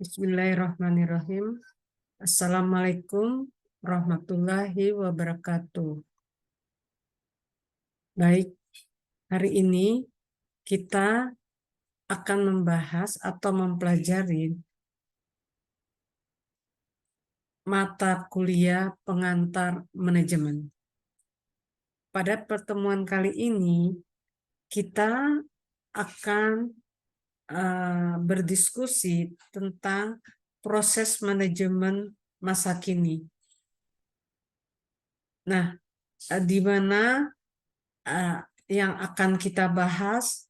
Bismillahirrahmanirrahim. Assalamualaikum warahmatullahi wabarakatuh. Baik, hari ini kita akan membahas atau mempelajari mata kuliah pengantar manajemen. Pada pertemuan kali ini, kita akan berdiskusi tentang proses manajemen masa kini. Nah, di mana yang akan kita bahas,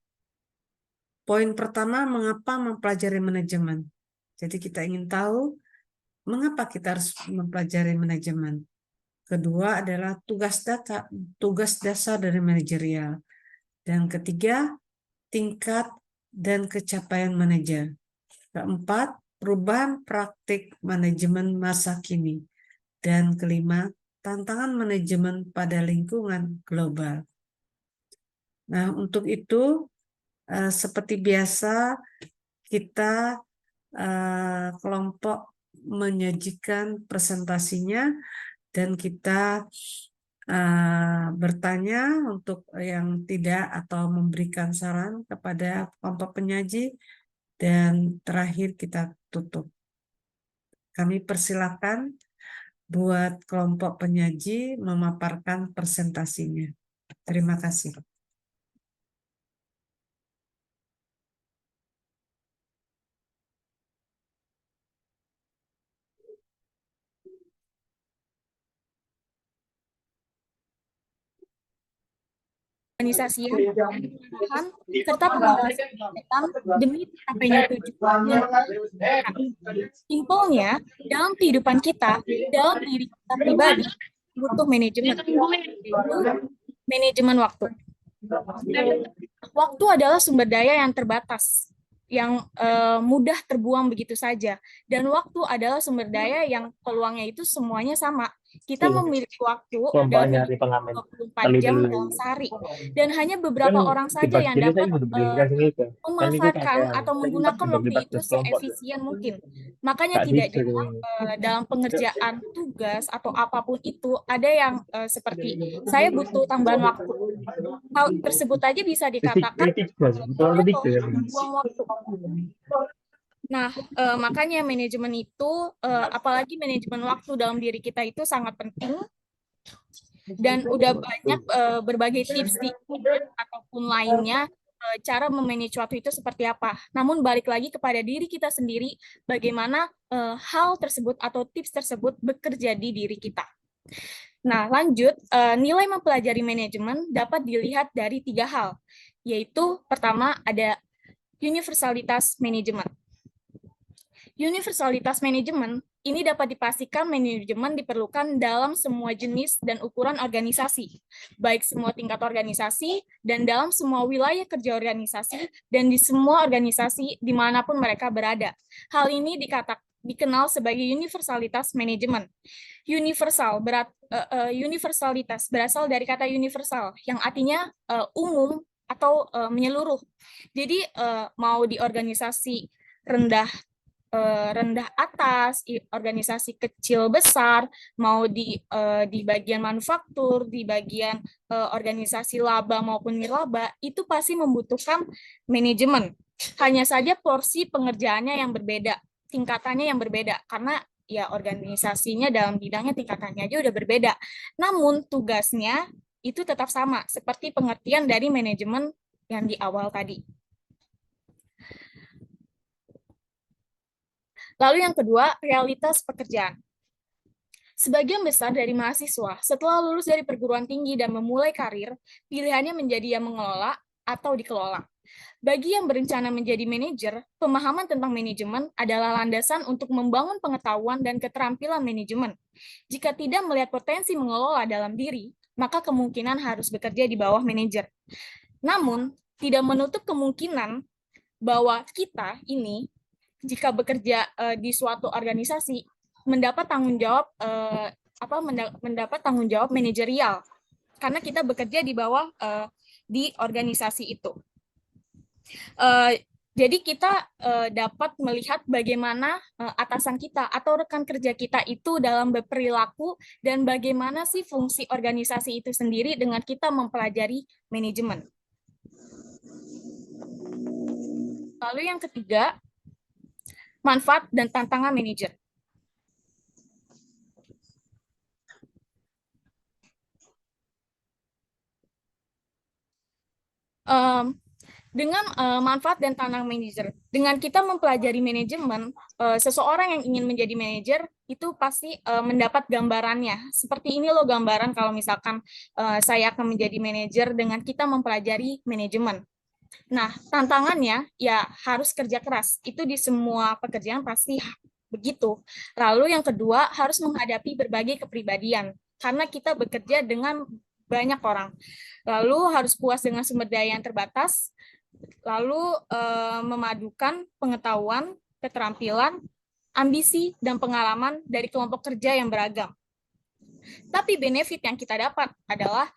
poin pertama, mengapa mempelajari manajemen. Jadi kita ingin tahu mengapa kita harus mempelajari manajemen. Kedua adalah tugas dasar dari manajerial. Dan ketiga, tingkat dan capaian manajer. Keempat, perubahan praktik manajemen masa kini. Dan kelima, tantangan manajemen pada lingkungan global. Nah, untuk itu, seperti biasa, kita kelompok menyajikan presentasinya dan kita bertanya untuk yang tidak atau memberikan saran kepada kelompok penyaji, dan terakhir kita tutup. Kami persilakan buat kelompok penyaji memaparkan presentasinya. Terima kasih. Organisasi serta pengawasan demi tercapainya tujuan. Simpelnya, dalam kehidupan kita, dalam diri kita pribadi, butuh manajemen, manajemen waktu. Waktu adalah sumber daya yang terbatas, yang mudah terbuang begitu saja. Dan waktu adalah sumber daya yang peluangnya itu semuanya sama. Kita memiliki waktu dalam 24 jam dalam sehari. Dan hanya beberapa orang saja yang dapat memanfaatkan atau menggunakan waktu itu seefisien mungkin. Makanya tidak dalam pengerjaan tugas atau apapun itu, ada yang seperti, saya butuh tambahan waktu. Hal tersebut aja bisa dikatakan buang waktu. Nah, makanya manajemen itu, apalagi manajemen waktu dalam diri kita itu sangat penting. Dan udah banyak berbagai tips ataupun lainnya, cara memanage waktu itu seperti apa. Namun balik lagi kepada diri kita sendiri, bagaimana hal tersebut atau tips tersebut bekerja di diri kita. Nah, lanjut, nilai mempelajari manajemen dapat dilihat dari 3 hal, yaitu pertama ada universalitas manajemen. Universalitas manajemen ini dapat dipastikan manajemen diperlukan dalam semua jenis dan ukuran organisasi, baik semua tingkat organisasi dan dalam semua wilayah kerja organisasi dan di semua organisasi dimanapun mereka berada. Hal ini dikenal sebagai universalitas manajemen. Universalitas berasal dari kata universal yang artinya umum atau menyeluruh. Jadi mau di organisasi rendah atas, organisasi kecil besar, mau di bagian manufaktur, di bagian organisasi laba maupun nirlaba, itu pasti membutuhkan manajemen. Hanya saja porsi pengerjaannya yang berbeda, tingkatannya yang berbeda, karena ya organisasinya dalam bidangnya tingkatannya aja udah berbeda. Namun tugasnya itu tetap sama, seperti pengertian dari manajemen yang di awal tadi. Lalu yang kedua, realitas pekerjaan. Sebagian besar dari mahasiswa setelah lulus dari perguruan tinggi dan memulai karir, pilihannya menjadi yang mengelola atau dikelola. Bagi yang berencana menjadi manajer, pemahaman tentang manajemen adalah landasan untuk membangun pengetahuan dan keterampilan manajemen. Jika tidak melihat potensi mengelola dalam diri, maka kemungkinan harus bekerja di bawah manajer. Namun, tidak menutup kemungkinan bahwa kita ini jika bekerja di suatu organisasi mendapat tanggung jawab mendapat tanggung jawab manajerial karena kita bekerja di bawah di organisasi itu. Jadi kita dapat melihat bagaimana atasan kita atau rekan kerja kita itu dalam berperilaku dan bagaimana sih fungsi organisasi itu sendiri dengan kita mempelajari manajemen. Lalu yang ketiga, manfaat dan tantangan manajer. Dengan manfaat dan tantangan manajer. Dengan kita mempelajari manajemen, seseorang yang ingin menjadi manajer itu pasti mendapat gambarannya. Seperti ini loh gambaran kalau misalkan saya akan menjadi manajer dengan kita mempelajari manajemen. Nah, tantangannya ya harus kerja keras. Itu di semua pekerjaan pasti begitu. Lalu yang kedua, harus menghadapi berbagai kepribadian. Karena kita bekerja dengan banyak orang. Lalu harus puas dengan sumber daya yang terbatas, lalu memadukan pengetahuan, keterampilan, ambisi, dan pengalaman dari kelompok kerja yang beragam. Tapi benefit yang kita dapat adalah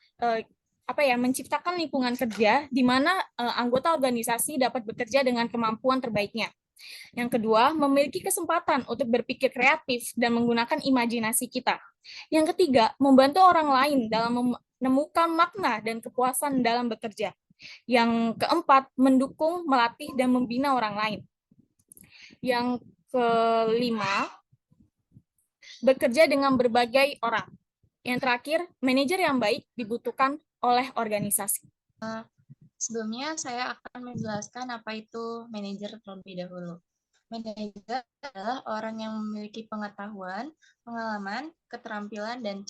menciptakan lingkungan kerja di mana anggota organisasi dapat bekerja dengan kemampuan terbaiknya. Yang kedua, memiliki kesempatan untuk berpikir kreatif dan menggunakan imajinasi kita. Yang ketiga, membantu orang lain dalam menemukan makna dan kepuasan dalam bekerja. Yang keempat, mendukung, melatih, dan membina orang lain. Yang kelima, bekerja dengan berbagai orang. Yang terakhir, manajer yang baik dibutuhkan oleh organisasi. Sebelumnya saya akan menjelaskan apa itu manajer terlebih dahulu. Manajer adalah orang yang memiliki pengetahuan, pengalaman, keterampilan, dan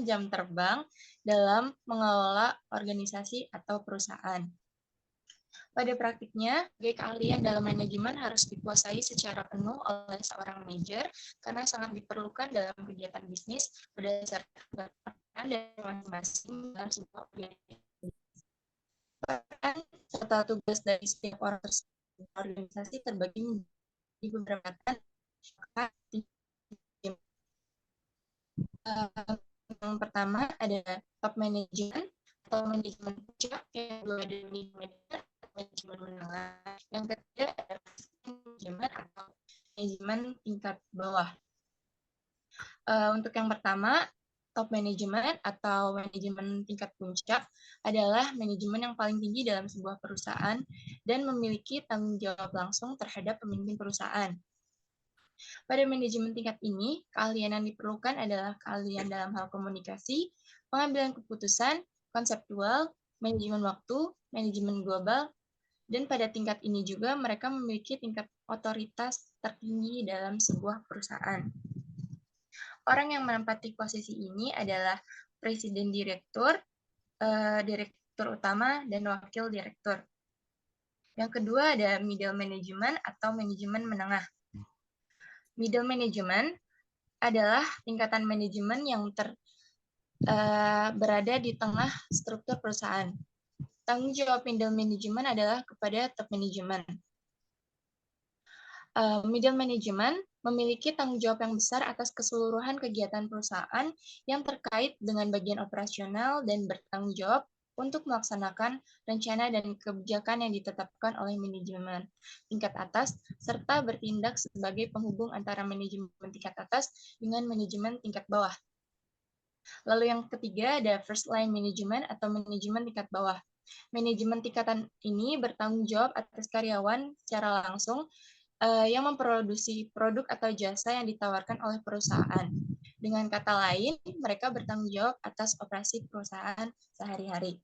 jam terbang dalam mengelola organisasi atau perusahaan. Pada praktiknya, keahlian dalam manajemen harus dikuasai secara penuh oleh seorang manajer karena sangat diperlukan dalam kegiatan bisnis berdasarkan peran dan masing-masing dalam sebuah organisasi. Peran serta tugas dari setiap orang organisasi terbagi di beberapa yang pertama ada top management atau manajemen puncak, yang kedua ada manajemen menengah, yang ketiga ada manajemen atau manajemen tingkat bawah. Untuk yang pertama, top manajemen atau manajemen tingkat puncak adalah manajemen yang paling tinggi dalam sebuah perusahaan dan memiliki tanggung jawab langsung terhadap pemimpin perusahaan. Pada manajemen tingkat ini, keahlian yang diperlukan adalah keahlian dalam hal komunikasi, pengambilan keputusan, konseptual, manajemen waktu, manajemen global, dan pada tingkat ini juga mereka memiliki tingkat otoritas tertinggi dalam sebuah perusahaan. Orang yang menempati posisi ini adalah presiden direktur, direktur utama, dan wakil direktur. Yang kedua ada middle management atau manajemen menengah. Middle management adalah tingkatan manajemen yang berada di tengah struktur perusahaan. Tanggung jawab middle management adalah kepada top management. Middle management memiliki tanggung jawab yang besar atas keseluruhan kegiatan perusahaan yang terkait dengan bagian operasional dan bertanggung jawab untuk melaksanakan rencana dan kebijakan yang ditetapkan oleh manajemen tingkat atas, serta bertindak sebagai penghubung antara manajemen tingkat atas dengan manajemen tingkat bawah. Lalu yang ketiga ada first line management atau manajemen tingkat bawah. Manajemen tingkatan ini bertanggung jawab atas karyawan secara langsung yang memproduksi produk atau jasa yang ditawarkan oleh perusahaan. Dengan kata lain, mereka bertanggung jawab atas operasi perusahaan sehari-hari.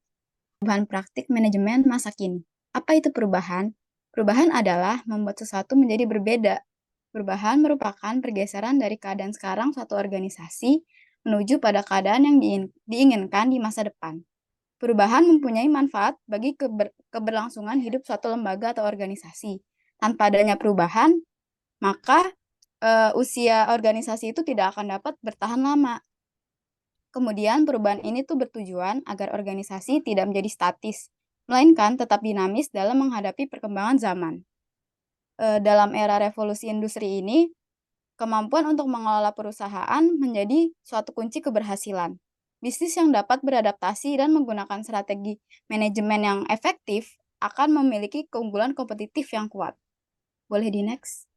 Perubahan praktik manajemen masa kini. Apa itu perubahan? Perubahan adalah membuat sesuatu menjadi berbeda. Perubahan merupakan pergeseran dari keadaan sekarang suatu organisasi menuju pada keadaan yang diinginkan di masa depan. Perubahan mempunyai manfaat bagi keberlangsungan hidup suatu lembaga atau organisasi. Tanpa adanya perubahan, maka usia organisasi itu tidak akan dapat bertahan lama. Kemudian perubahan ini tuh bertujuan agar organisasi tidak menjadi statis, melainkan tetap dinamis dalam menghadapi perkembangan zaman. Dalam era revolusi industri ini, kemampuan untuk mengelola perusahaan menjadi suatu kunci keberhasilan. Bisnis yang dapat beradaptasi dan menggunakan strategi manajemen yang efektif akan memiliki keunggulan kompetitif yang kuat. Boleh di next?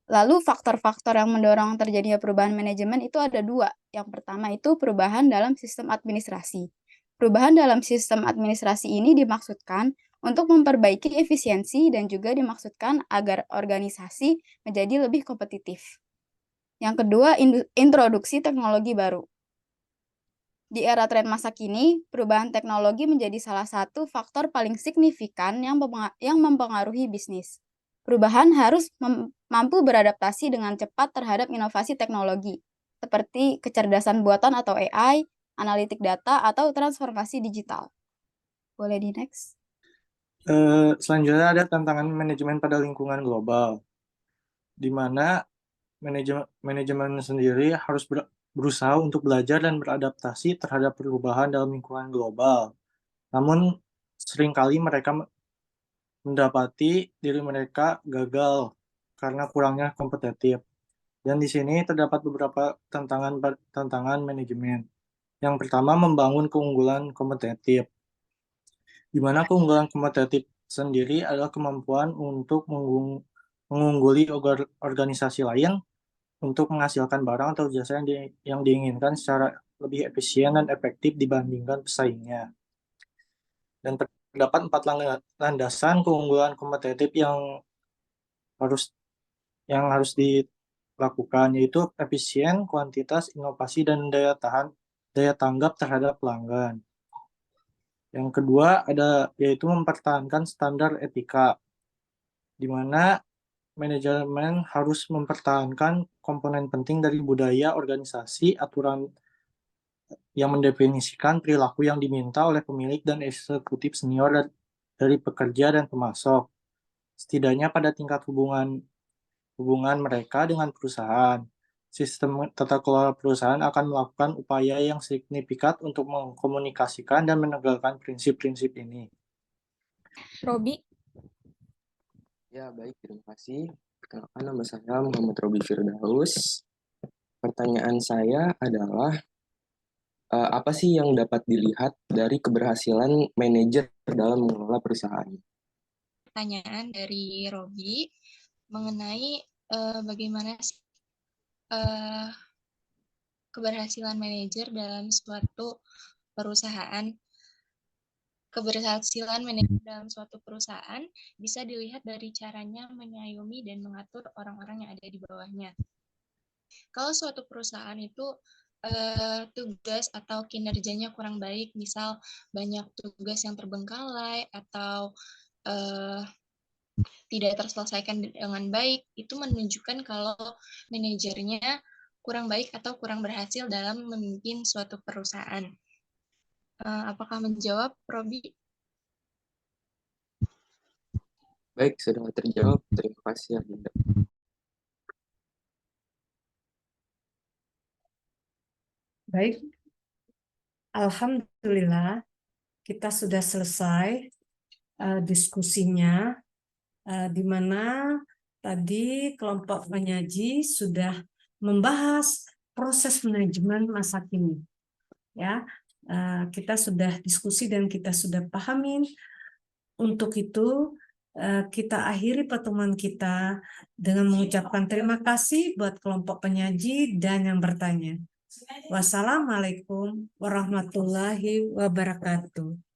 Lalu faktor-faktor yang mendorong terjadinya perubahan manajemen itu ada dua. Yang pertama itu perubahan dalam sistem administrasi. Perubahan dalam sistem administrasi ini dimaksudkan untuk memperbaiki efisiensi dan juga dimaksudkan agar organisasi menjadi lebih kompetitif. Yang kedua, introduksi teknologi baru. Di era tren masa kini, perubahan teknologi menjadi salah satu faktor paling signifikan yang mempengaruhi bisnis. Perubahan harus mampu beradaptasi dengan cepat terhadap inovasi teknologi, seperti kecerdasan buatan atau AI, analitik data, atau transformasi digital. Boleh di next? Selanjutnya ada tantangan manajemen pada lingkungan global, di mana manajemen sendiri harus berusaha untuk belajar dan beradaptasi terhadap perubahan dalam lingkungan global. Namun, seringkali mereka mendapati diri mereka gagal karena kurangnya kompetitif. Dan di sini terdapat beberapa tantangan manajemen. Yang pertama, membangun keunggulan kompetitif, di mana keunggulan kompetitif sendiri adalah kemampuan untuk mengungguli organisasi lain untuk menghasilkan barang atau jasa yang diinginkan secara lebih efisien dan efektif dibandingkan pesaingnya. Dan terdapat 4 landasan keunggulan kompetitif yang harus dilakukan, yaitu efisien, kuantitas, inovasi, dan daya tanggap terhadap pelanggan. Yang kedua yaitu mempertahankan standar etika, di mana manajemen harus mempertahankan komponen penting dari budaya organisasi, aturan yang mendefinisikan perilaku yang diminta oleh pemilik dan eksekutif senior dari pekerja dan pemasok, setidaknya pada tingkat hubungan mereka dengan perusahaan. Sistem tata kelola perusahaan akan melakukan upaya yang signifikan untuk mengkomunikasikan dan menegakkan prinsip-prinsip ini. Robi? Ya, baik. Terima kasih. Perkenalkan, nama saya Muhammad Robi Firdaus. Pertanyaan saya adalah, apa sih yang dapat dilihat dari keberhasilan manajer dalam mengelola perusahaan? Pertanyaan dari Robi mengenai bagaimana keberhasilan manajer dalam suatu perusahaan. Keberhasilan manajer dalam suatu perusahaan bisa dilihat dari caranya mengayomi dan mengatur orang-orang yang ada di bawahnya. Kalau suatu perusahaan itu tugas atau kinerjanya kurang baik, misal banyak tugas yang terbengkalai atau tidak terselesaikan dengan baik, itu menunjukkan kalau manajernya kurang baik atau kurang berhasil dalam memimpin suatu perusahaan. Apakah menjawab, Robi? Baik, sudah terjawab. Terima kasih, Adinda. Baik, alhamdulillah kita sudah selesai diskusinya, di mana tadi kelompok penyaji sudah membahas proses manajemen masa kini. Ya, kita sudah diskusi dan kita sudah pahamin. Untuk itu kita akhiri pertemuan kita dengan mengucapkan terima kasih buat kelompok penyaji dan yang bertanya. Wassalamualaikum warahmatullahi wabarakatuh.